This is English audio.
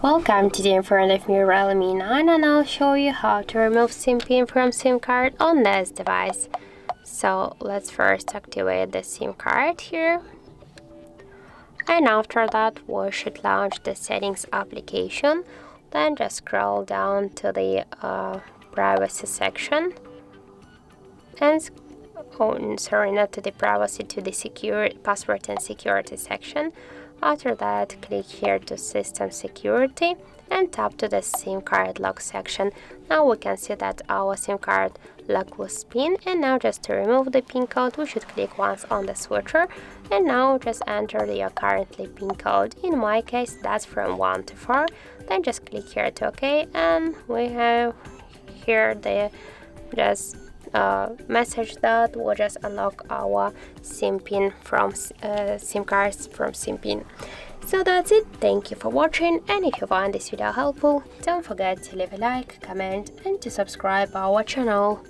Welcome, today in front of me REALME 9 and I'll show you how to remove SIM pin from SIM card on this device. So let's first activate the SIM card here, and after that we should launch the settings application. Then just scroll down to the privacy section and not to the privacy, to the secure password and security section. After that, click here to system security and tap to the SIM card lock section. Now we can see that our SIM card lock was pinned, and now just to remove the pin code we should click once on the switcher, and now just enter your currently pin code. In my case that's from 1 to 4. Then just click here to OK, and we have here the message that will just unlock our SIM pin from SIM cards from SIM pin. So that's it. Thank you for watching, and if you find this video helpful, don't forget to leave a like, comment and to subscribe our channel.